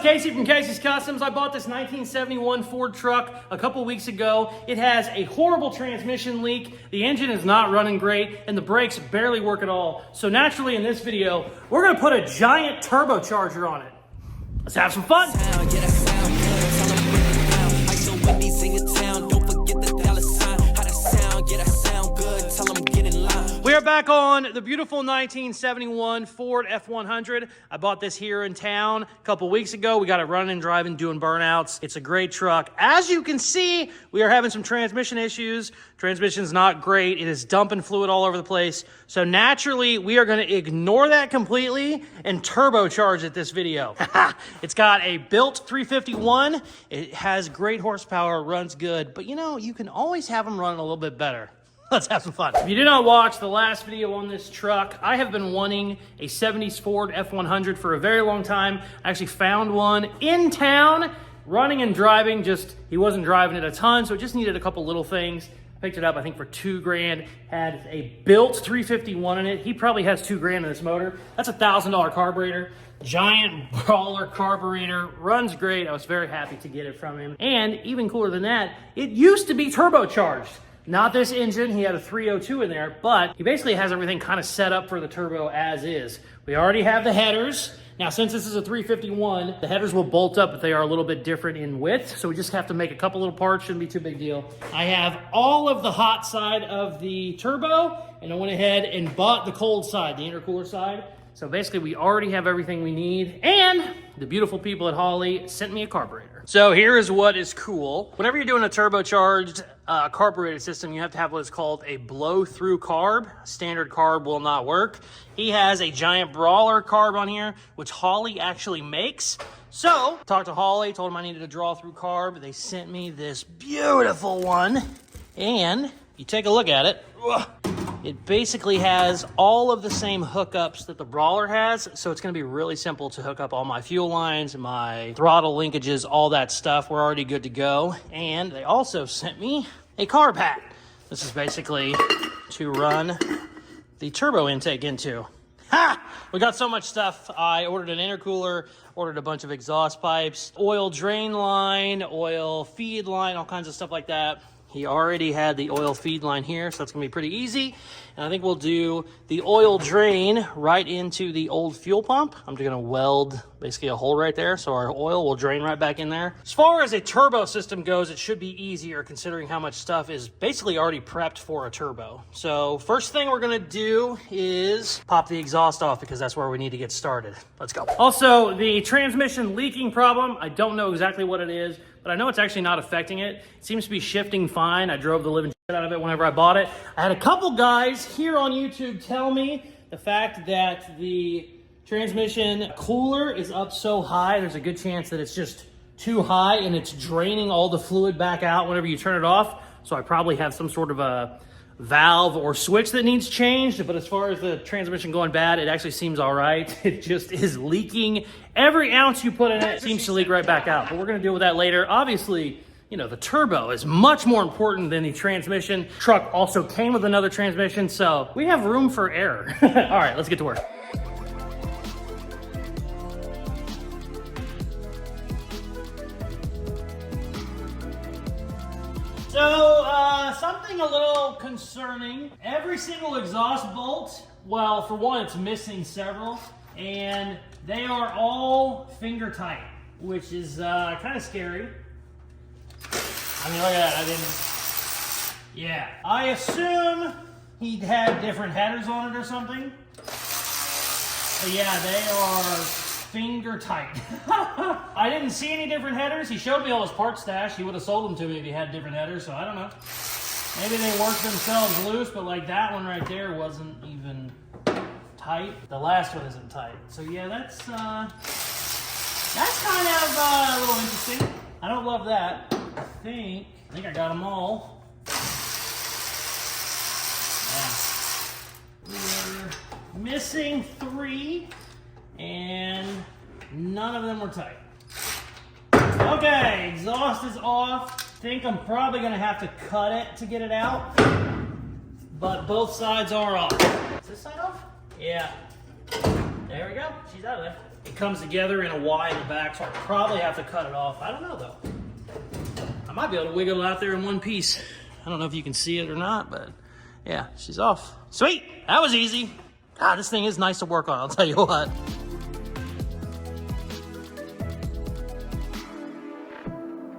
Casey from Casey's Customs. I bought this 1971 Ford truck a couple weeks ago. It has a horrible transmission leak. The engine is not running great and the brakes barely work at all. So naturally in this video, we're gonna put a giant turbocharger on it. Let's have some fun. We are back on the beautiful 1971 Ford F100. I bought this here in town a couple weeks ago. We got it running and driving, doing burnouts. It's a great truck. As you can see, we are having some transmission issues. Transmission's not great. It is dumping fluid all over the place. So naturally, we are going to ignore that completely and turbocharge it this video. It's got a built 351. It has great horsepower, runs good. But you know, you can always have them run a little bit better. Let's have some fun. If you did not watch the last video on this truck, I have been wanting a 70s Ford F100 for a very long time. I actually found one in town, running and driving, just he wasn't driving it a ton, so it just needed a couple little things. Picked it up, I think, for $2 grand. Had a built 351 in it. He probably has $2 grand in this motor. That's a $1,000 carburetor. Giant brawler carburetor, runs great. I was very happy to get it from him. And even cooler than that, it used to be turbocharged. Not this engine, he had a 302 in there, but he basically has everything kind of set up for the turbo as is. We already have the headers. Now, since this is a 351, the headers will bolt up, but they are a little bit different in width, so we just have to make a couple little parts, shouldn't be too big deal. I have all of the hot side of the turbo, and I went ahead and bought the cold side, the intercooler side. So basically, we already have everything we need, and the beautiful people at Holley sent me a carburetor. So here is what is cool. Whenever you're doing a turbocharged carbureted system, you have to have what is called a blow-through carb. Standard carb will not work. He has a giant brawler carb on here, which Holley actually makes. So, talked to Holley, told him I needed a draw-through carb. They sent me this beautiful one, and you take a look at it. It basically has all of the same hookups that the Brawler has, so it's going to be really simple to hook up all my fuel lines, my throttle linkages, all that stuff. We're already good to go. And they also sent me a carb hat. This is basically to run the turbo intake into. Ha! We got so much stuff. I ordered an intercooler, ordered a bunch of exhaust pipes, oil drain line, oil feed line, all kinds of stuff like that. He already had the oil feed line here, so that's gonna be pretty easy. And I think we'll do the oil drain right into the old fuel pump. I'm just gonna weld basically a hole right there, so our oil will drain right back in there. As far as a turbo system goes, it should be easier considering how much stuff is basically already prepped for a turbo. So first thing we're gonna do is pop the exhaust off because that's where we need to get started. Let's go. Also, the transmission leaking problem, I don't know exactly what it is, but I know it's actually not affecting it. It seems to be shifting fine. I drove the living shit out of it whenever I bought it. I had a couple guys here on YouTube tell me the fact that the transmission cooler is up so high, there's a good chance that it's just too high and it's draining all the fluid back out whenever you turn it off. So I probably have some sort of a valve or switch that needs changed, but as far as the transmission going bad, it actually seems all right. It just is leaking. Every ounce you put in it seems to leak right back out, but we're gonna deal with that later. Obviously, you know, the turbo is much more important than the transmission. Truck also came with another transmission, so we have room for error. All right, let's get to work. So, something a little concerning. Every single exhaust bolt, well, for one, it's missing several, and they are all finger tight, which is kind of scary. I mean, look at that, yeah. I assume he had different headers on it or something. But yeah, they are finger tight. I didn't see any different headers. He showed me all his part stash. He would have sold them to me if he had different headers, so I don't know. Maybe they worked themselves loose, but like that one right there wasn't even tight. The last one isn't tight. So yeah, that's kind of a little interesting. I don't love that. I think I got them all. Yeah. We're missing 3. And none of them were tight. Okay, exhaust is off. Think I'm probably gonna have to cut it to get it out, but both sides are off. Is this side off? Yeah. There we go, she's out of there. it comes together in a Y in the back, so I'll probably have to cut it off. I don't know though. I might be able to wiggle it out there in one piece. I don't know if you can see it or not, but yeah, she's off. Sweet, that was easy. God, this thing is nice to work on, I'll tell you what.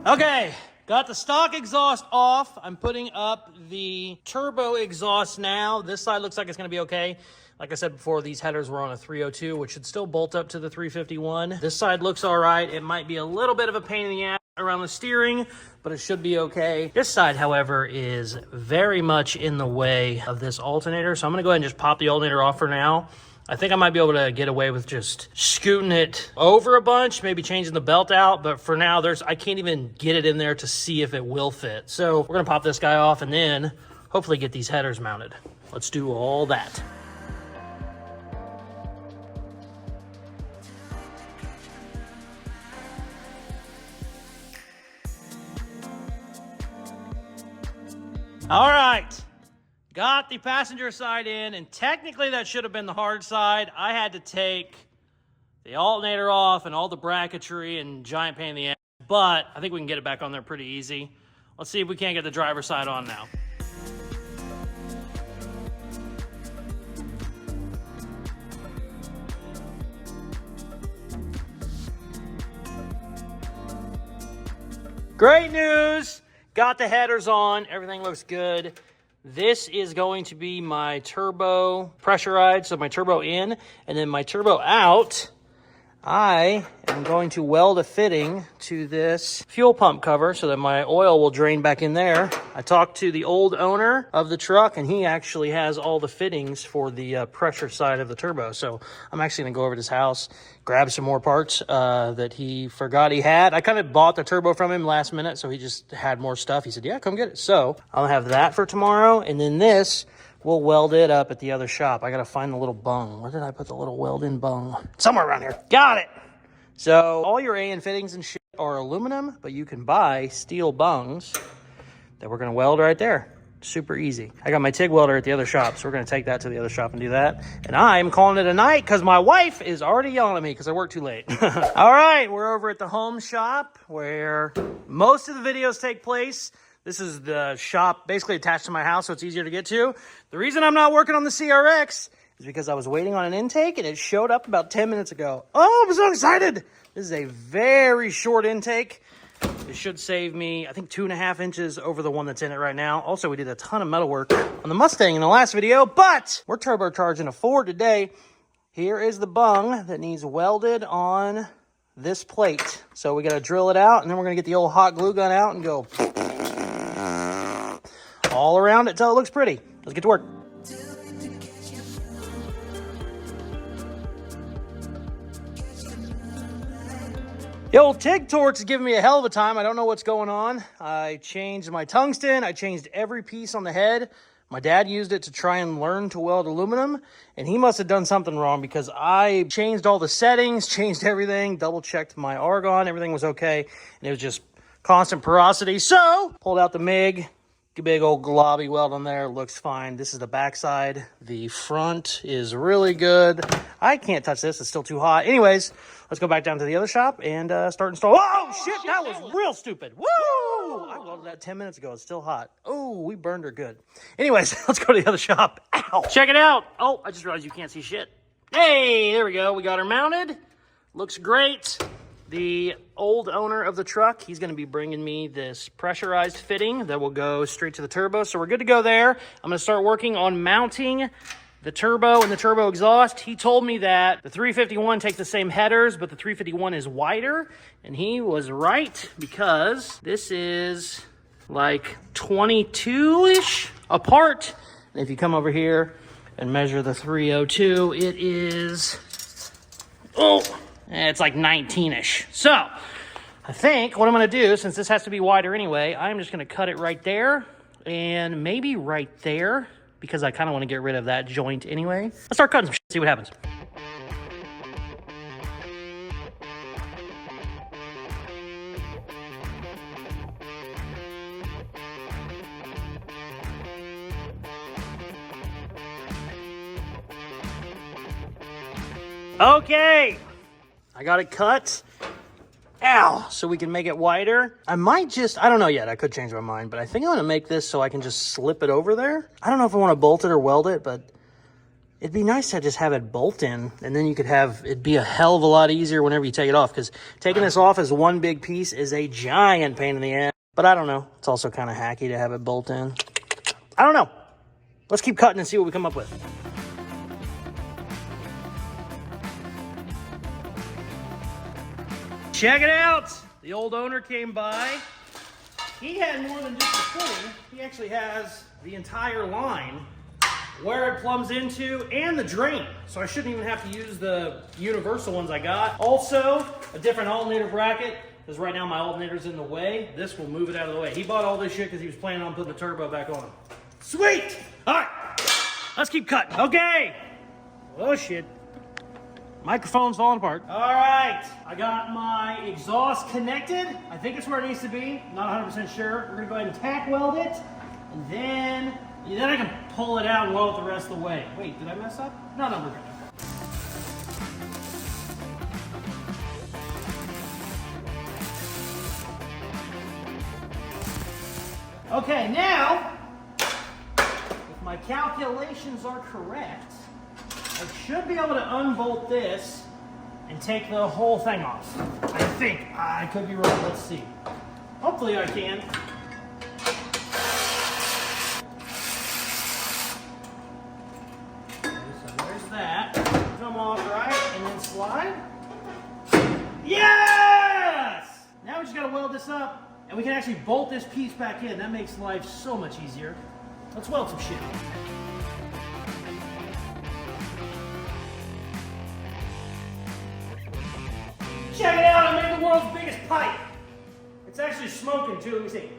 Okay, got the stock exhaust off. I'm putting up the turbo exhaust now. This side looks like it's gonna be okay. Like I said before, these headers were on a 302, which should still bolt up to the 351. This side looks all right. It might be a little bit of a pain in the ass around the steering, but it should be okay. This side, however, is very much in the way of this alternator, so I'm gonna go ahead and just pop the alternator off for now. I think I might be able to get away with just scooting it over a bunch, maybe changing the belt out, but for now, I can't even get it in there to see if it will fit. So we're gonna pop this guy off and then hopefully get these headers mounted. Let's do all that. All right. Got the passenger side in, and technically that should have been the hard side. I had to take the alternator off and all the bracketry and giant pain in the ass, but I think we can get it back on there pretty easy. Let's see if we can't get the driver's side on now. Great news! Got the headers on, everything looks good. This is going to be my turbo pressurized, so my turbo in, and then my turbo out. I am going to weld a fitting to this fuel pump cover so that my oil will drain back in there. I talked to the old owner of the truck, and he actually has all the fittings for the pressure side of the turbo. So I'm actually going to go over to his house, grab some more parts that he forgot he had. I kind of bought the turbo from him last minute, so he just had more stuff. He said, yeah, come get it. So I'll have that for tomorrow, and then this, we'll weld it up at the other shop. I got to find the little bung. Where did I put the little weld-in bung? Somewhere around here. Got it. So all your AN fittings and shit are aluminum, but you can buy steel bungs that we're going to weld right there. Super easy. I got my TIG welder at the other shop, so we're going to take that to the other shop and do that. And I'm calling it a night because my wife is already yelling at me because I work too late. All right, we're over at the home shop where most of the videos take place. This is the shop basically attached to my house, so it's easier to get to. The reason I'm not working on the CRX is because I was waiting on an intake, and it showed up about 10 minutes ago. Oh, I'm so excited. This is a very short intake. It should save me, I think, 2.5 inches over the one that's in it right now. Also, we did a ton of metal work on the Mustang in the last video, but we're turbocharging a Ford today. Here is the bung that needs welded on this plate. So we got to drill it out, and then we're going to get the old hot glue gun out and go all around it until it looks pretty. Let's get to work. The old TIG torch is giving me a hell of a time. I don't know what's going on. I changed my tungsten. I changed every piece on the head. My dad used it to try and learn to weld aluminum, and he must have done something wrong because I changed all the settings, changed everything, double-checked my argon. Everything was okay, and it was just constant porosity. So, pulled out the MIG. Big old globby weld on there. Looks fine. This is the backside. The front is really good. I can't touch this. It's still too hot. Anyways, let's go back down to the other shop and start installing. Oh, shit, that was real stupid. Woo! I welded that 10 minutes ago. It's still hot. Oh, we burned her good. Anyways, let's go to the other shop. Ow! Check it out. Oh, I just realized you can't see shit. Hey, there we go. We got her mounted. Looks great. The old owner of the truck, he's going to be bringing me this pressurized fitting that will go straight to the turbo. So we're good to go there. I'm going to start working on mounting the turbo and the turbo exhaust. He told me that the 351 takes the same headers, but the 351 is wider. And he was right because this is like 22-ish apart. And if you come over here and measure the 302, it is... oh... it's like 19-ish. So, I think what I'm going to do, since this has to be wider anyway, I'm just going to cut it right there and maybe right there because I kind of want to get rid of that joint anyway. Let's start cutting some shit, see what happens. Okay. I got it cut. Ow! So we can make it wider. I don't know yet. I could change my mind, but I think I'm gonna make this so I can just slip it over there. I don't know if I want to bolt it or weld it, but it'd be nice to just have it bolt in, and then you could have, it'd be a hell of a lot easier whenever you take it off, because taking this off as one big piece is a giant pain in the ass. But I don't know. It's also kind of hacky to have it bolt in. I don't know. Let's keep cutting and see what we come up with. Check it out. The old owner came by. He had more than just the pulley. He actually has the entire line, where it plumbs into, and the drain. So I shouldn't even have to use the universal ones I got. Also, a different alternator bracket, because right now my alternator's in the way. This will move it out of the way. He bought all this shit because he was planning on putting the turbo back on. Sweet! All right, let's keep cutting. Okay. Oh shit. Microphone's falling apart. All right, I got my exhaust connected. I think it's where it needs to be. Not 100% sure. We're gonna go ahead and tack weld it, and then I can pull it out and weld it the rest of the way. Wait, did I mess up? No, we're good. Okay, now, if my calculations are correct, I should be able to unbolt this and take the whole thing off. I think. I could be wrong. Let's see. Hopefully I can. So there's that. Come off right and then slide. Yes! Now we just gotta weld this up and we can actually bolt this piece back in. That makes life so much easier. Let's weld some shit. Check it out, I made the world's biggest pipe. It's actually smoking too, let me see.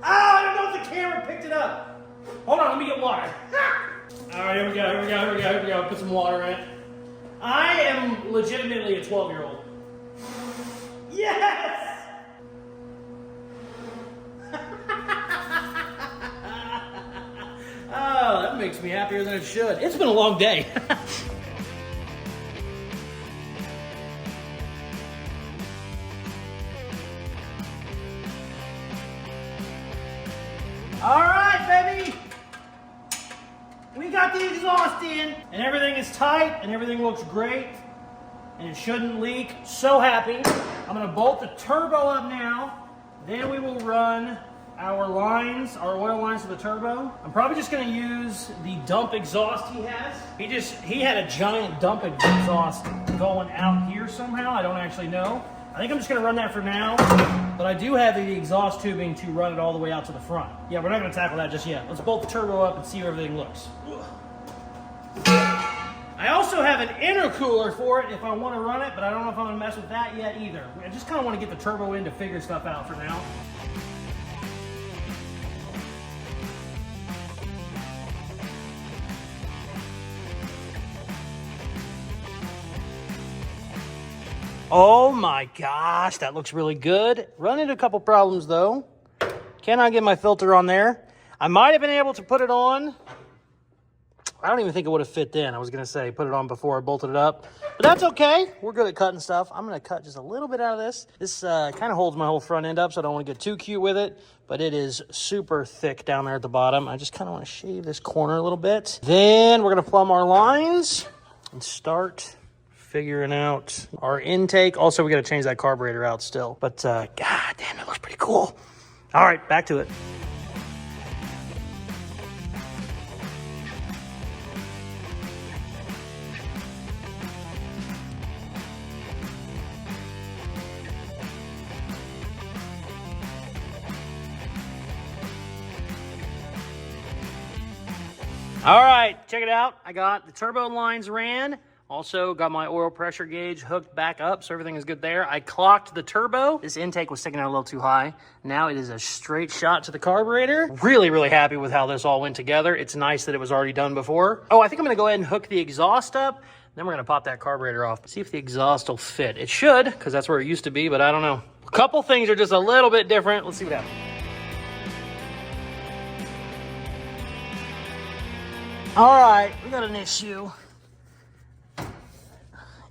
Oh, I don't know if the camera picked it up. Hold on, let me get water. All right, here we go. Put some water in it. I am legitimately a 12-year-old. Yes! Oh, that makes me happier than it should. It's been a long day. All right, baby. We got the exhaust in, and everything is tight, and everything looks great, and it shouldn't leak. So happy. I'm gonna bolt the turbo up now. Then we will run our lines, our oil lines to the turbo. I'm probably just gonna use the dump exhaust he has. He had a giant dump exhaust going out here somehow. I don't actually know. I think I'm just gonna run that for now, but I do have the exhaust tubing to run it all the way out to the front. Yeah, we're not gonna tackle that just yet. Let's bolt the turbo up and see how everything looks. I also have an intercooler for it if I wanna run it, but I don't know if I'm gonna mess with that yet either. I just kinda wanna get the turbo in to figure stuff out for now. Oh my gosh, that looks really good. Run into a couple problems though. Cannot get my filter on there. I might have been able to put it on. I don't even think it would have fit then. I was gonna say put it on before I bolted it up, but that's okay. We're good at cutting stuff. I'm gonna cut just a little bit out of this. This kind of holds my whole front end up, so I don't want to get too cute with it, but it is super thick down there at the bottom. I just kind of want to shave this corner a little bit. Then we're gonna plumb our lines and start figuring out our intake. Also, we got to change that carburetor out still. But god damn, it looks pretty cool. All right, back to it. All right, check it out. I got the turbo lines ran. Also got my oil pressure gauge hooked back up, so everything is good there. I clocked the turbo. This intake was sticking out a little too high. Now it is a straight shot to the carburetor. Really, really happy with how this all went together. It's nice that it was already done before. Oh, I think I'm gonna go ahead and hook the exhaust up. Then we're gonna pop that carburetor off. See if the exhaust will fit. It should, because that's where it used to be, but I don't know. A couple things are just a little bit different. Let's see what happens. All right, we got an issue.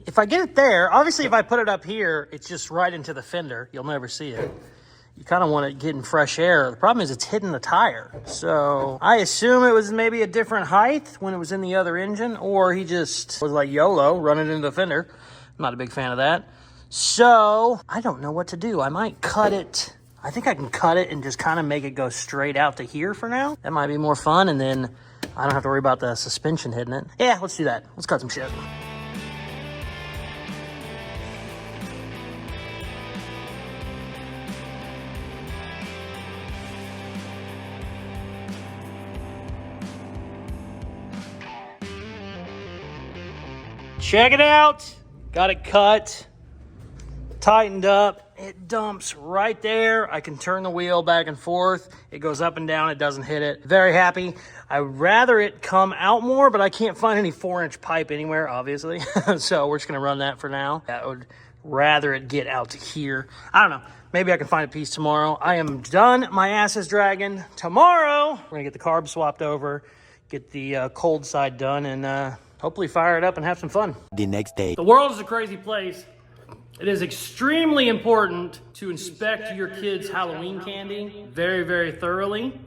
if I get it there, obviously if I put it up here, it's just right into the fender. You'll never see it. You kind of want it getting fresh air. The problem is it's hitting the tire. So I assume it was maybe a different height when it was in the other engine, or he just was like YOLO, running into the fender. I'm not a big fan of that. So I don't know what to do. I might cut it. I think I can cut it and just kind of make it go straight out to here for now. That might be more fun, and then I don't have to worry about the suspension hitting it. Yeah, let's do that. Let's cut some shit. Check it out. Got it cut, tightened up. It dumps right there. I can turn the wheel back and forth. It goes up and down. It doesn't hit it. Very happy. I'd rather it come out more, but I can't find any 4-inch pipe anywhere, obviously. So we're just going to run that for now. I would rather it get out to here. I don't know. Maybe I can find a piece tomorrow. I am done. My ass is dragging. Tomorrow, we're going to get the carb swapped over, get the cold side done, and hopefully fire it up and have some fun. The next day. The world is a crazy place. It is extremely important to inspect your kids' Halloween candy very, very thoroughly.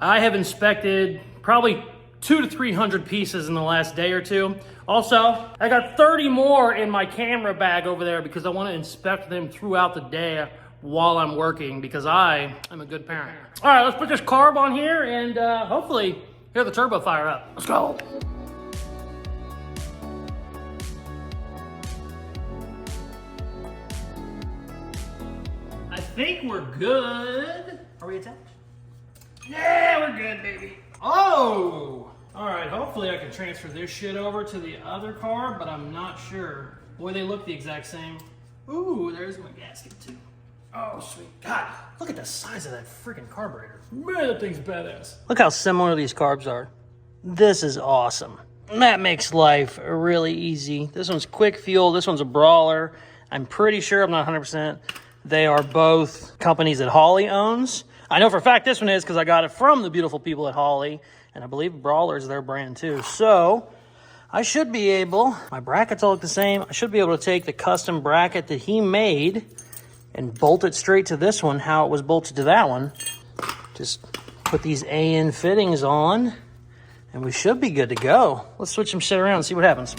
I have inspected probably 200 to 300 pieces in the last day or two. Also, I got 30 more in my camera bag over there because I want to inspect them throughout the day while I'm working because I am a good parent. All right, let's put this carb on here and hopefully hear the turbo fire up. Let's go. I think we're good. Are we attached? Yeah, we're good, baby. Oh! All right, hopefully I can transfer this shit over to the other car, but I'm not sure. Boy, they look the exact same. Ooh, there's my gasket too. Oh, sweet God. Look at the size of that freaking carburetor. Man, that thing's badass. Look how similar these carbs are. This is awesome. That makes life really easy. This one's quick fuel. This one's a brawler. I'm pretty sure, I'm not 100%. They are both companies that Holley owns. I know for a fact this one is because I got it from the beautiful people at Holley, and I believe Brawler is their brand too. So I should be able, my brackets all look the same. I should be able to take the custom bracket that he made and bolt it straight to this one, how it was bolted to that one. Just put these AN fittings on, and we should be good to go. Let's switch some shit around and see what happens.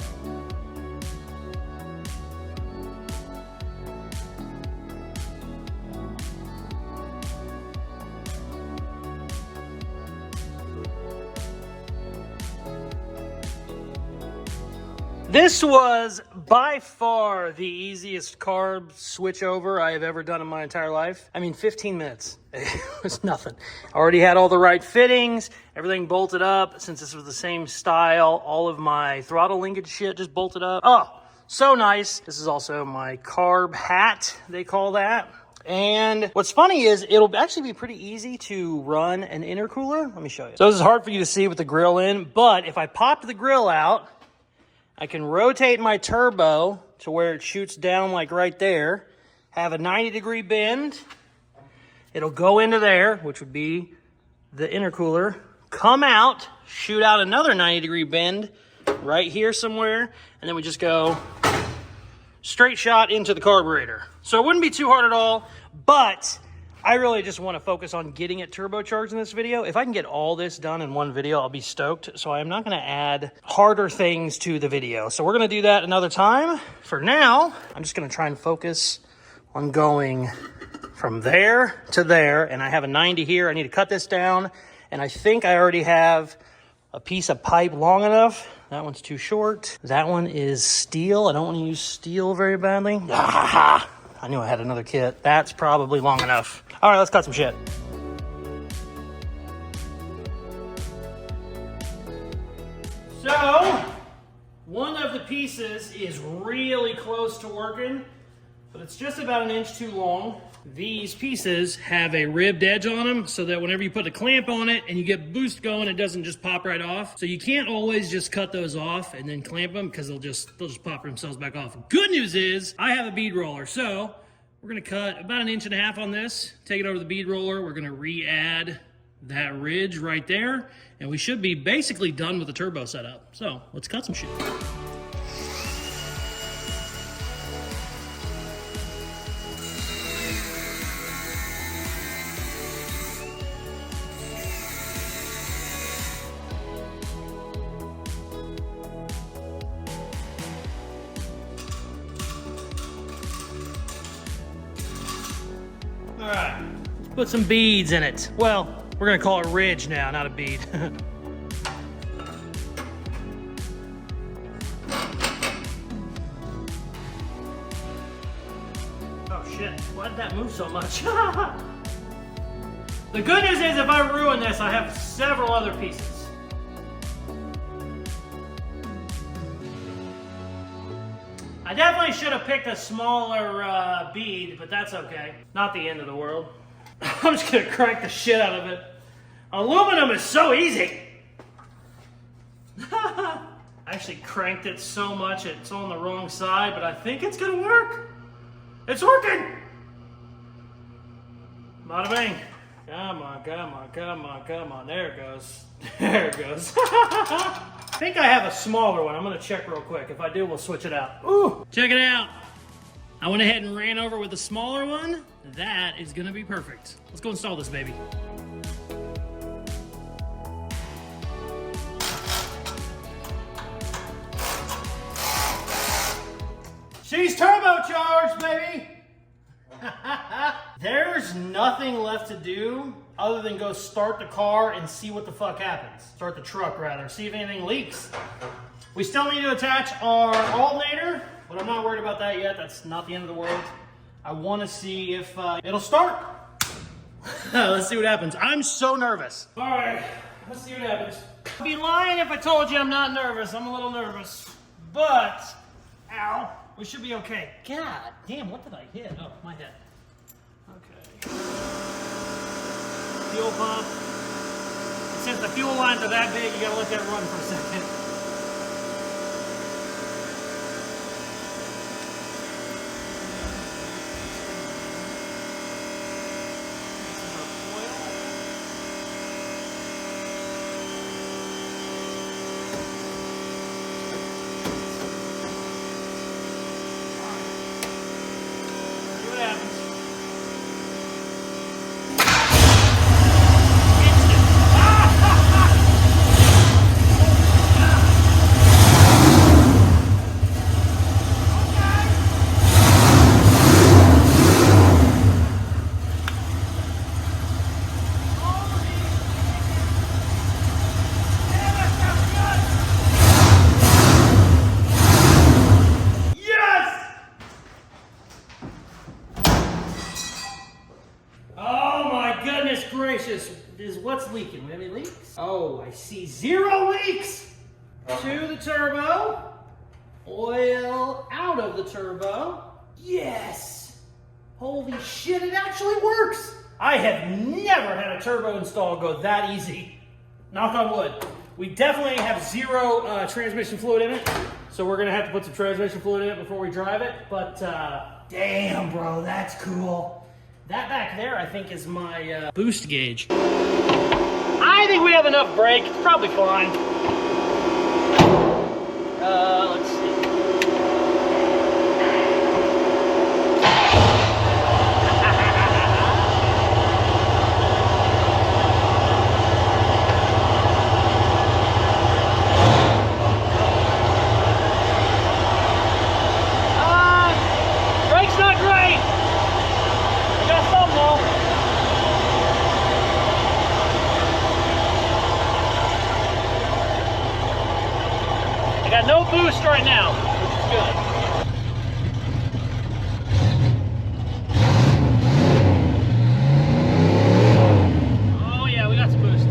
This was by far the easiest carb switch over I have ever done in my entire life. I mean, 15 minutes. It was nothing. I already had all the right fittings, everything bolted up. Since this was the same style, all of my throttle linkage shit just bolted up. Oh, so nice. This is also my carb hat, they call that. And what's funny is it'll actually be pretty easy to run an intercooler. Let me show you. So this is hard for you to see with the grill in, but if I popped the grill out, I can rotate my turbo to where it shoots down like right there, have a 90-degree bend. It'll go into there, which would be the intercooler, come out, shoot out another 90-degree bend right here somewhere, and then we just go straight shot into the carburetor. So it wouldn't be too hard at all, but I really just want to focus on getting it turbocharged in this video. If I can get all this done in one video, I'll be stoked. So I am not going to add harder things to the video. So we're going to do that another time. For now, I'm just going to try and focus on going from there to there. And I have a 90 here. I need to cut this down. And I think I already have a piece of pipe long enough. That one's too short. That one is steel. I don't want to use steel very badly. I knew I had another kit. That's probably long enough. All right, let's cut some shit. So, one of the pieces is really close to working, but it's just about 1 inch too long. These pieces have a ribbed edge on them so that whenever you put a clamp on it and you get boost going, it doesn't just pop right off. So you can't always just cut those off and then clamp them because they'll just pop themselves back off. Good news is I have a bead roller. So we're gonna cut about 1.5 inches on this, take it over to the bead roller. We're gonna re-add that ridge right there, and we should be basically done with the turbo setup. So let's cut some shit. put some beads in it. Well, we're gonna call it ridge now, not a bead. Oh shit, why did that move so much? The good news is if I ruin this, I have several other pieces. I definitely should have picked a smaller bead, but that's okay. Not the end of the world. I'm just gonna crank the shit out of it. Aluminum is so easy. I actually cranked it so much it's on the wrong side, but I think it's gonna work. It's working. Bada bing. Come on, come on, come on, come on. There it goes. There it goes. I think I have a smaller one. I'm gonna check real quick. If I do, we'll switch it out. Ooh, check it out. I went ahead and ran over with the smaller one. That is gonna be perfect. Let's go install this baby. She's turbocharged, baby. There's nothing left to do other than go start the car and see what the fuck happens. Start the truck, rather. See if anything leaks. We still need to attach our alternator, but I'm not worried about that yet. That's not the end of the world. I want to see if it'll start. Let's see what happens. I'm so nervous. All right, let's see what happens. I'd be lying if I told you I'm not nervous. I'm a little nervous, but, ow, we should be okay. God damn, what did I hit? Oh, my head. Okay. Fuel pump. Since the fuel lines are that big, you gotta let that run for a second. Is what's leaking? We have any leaks? Oh, I see 0 leaks to the turbo. Oil out of the turbo. Yes! Holy shit, it actually works! I have never had a turbo install go that easy. Knock on wood. We definitely have 0 transmission fluid in it, so we're gonna have to put some transmission fluid in it before we drive it, but damn, bro, that's cool. That back there, I think, is my boost gauge. I think we have enough brake. It's probably fine. Let's see. Brake's not great. I got some though. I got no boost right now, which is good. Oh yeah, we got some boost.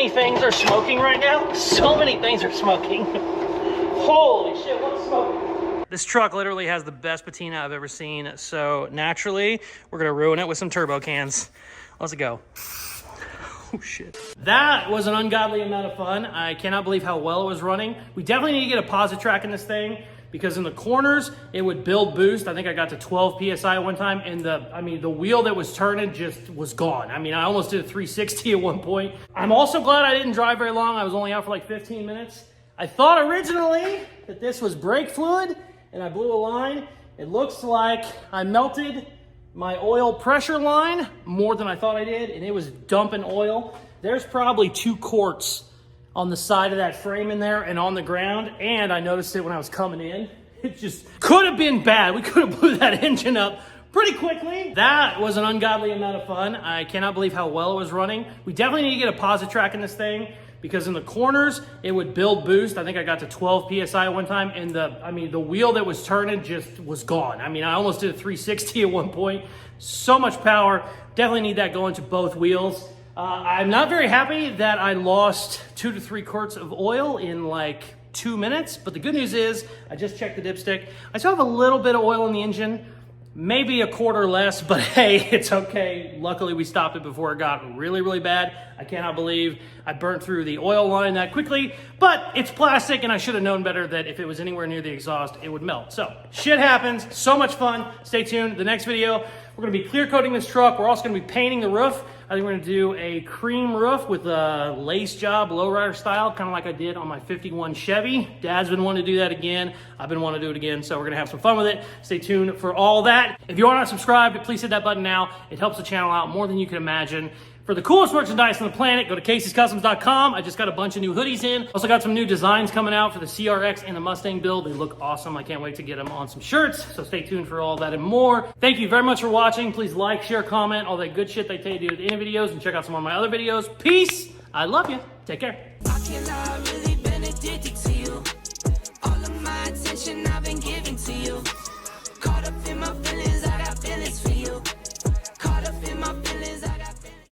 many things are smoking right now. So many things are smoking. Holy shit, what's smoking? This truck literally has the best patina I've ever seen. So naturally, we're gonna ruin it with some turbo cans. Let's go. Oh shit. That was an ungodly amount of fun. I cannot believe how well it was running. We definitely need to get a positive track in this thing because in the corners, it would build boost. I think I got to 12 PSI one time, and the wheel that was turning just was gone. I mean, I almost did a 360 at one point. I'm also glad I didn't drive very long. I was only out for like 15 minutes. I thought originally that this was brake fluid, and I blew a line. It looks like I melted my oil pressure line more than I thought I did, and it was dumping oil. There's probably 2 quarts on the side of that frame in there and on the ground, and I noticed it when I was coming in. It just could have been bad. We could have blew that engine up pretty quickly. That was an ungodly amount of fun. I cannot believe how well it was running. We definitely need to get a positive track in this thing because in the corners, it would build boost. I think I got to 12 PSI one time, and the wheel that was turning just was gone. I mean, I almost did a 360 at one point. So much power. Definitely need that going to both wheels. I'm not very happy that I lost 2 to 3 quarts of oil in like 2 minutes, but the good news is I just checked the dipstick. I still have a little bit of oil in the engine, maybe a quarter less, but hey, it's okay. Luckily, we stopped it before it got really, really bad. I cannot believe I burnt through the oil line that quickly, but it's plastic, and I should have known better that if it was anywhere near the exhaust, it would melt. So, shit happens. So much fun. Stay tuned. The next video, we're going to be clear coating this truck. We're also going to be painting the roof. I think we're going to do a cream roof with a lace job, lowrider style, kind of like I did on my 51 Chevy. Dad's been wanting to do that again. I've been wanting to do it again, so we're going to have some fun with it. Stay tuned for all that. If you are not subscribed, please hit that button now. It helps the channel out more than you can imagine. For the coolest merchandise on the planet, go to Caseyscustoms.com. I just got a bunch of new hoodies in. Also got some new designs coming out for the CRX and the Mustang build. They look awesome. I can't wait to get them on some shirts. So stay tuned for all that and more. Thank you very much for watching. Please like, share, comment, all that good shit they tell you to do at the end of videos, and check out some more of my other videos. Peace. I love you. Take care.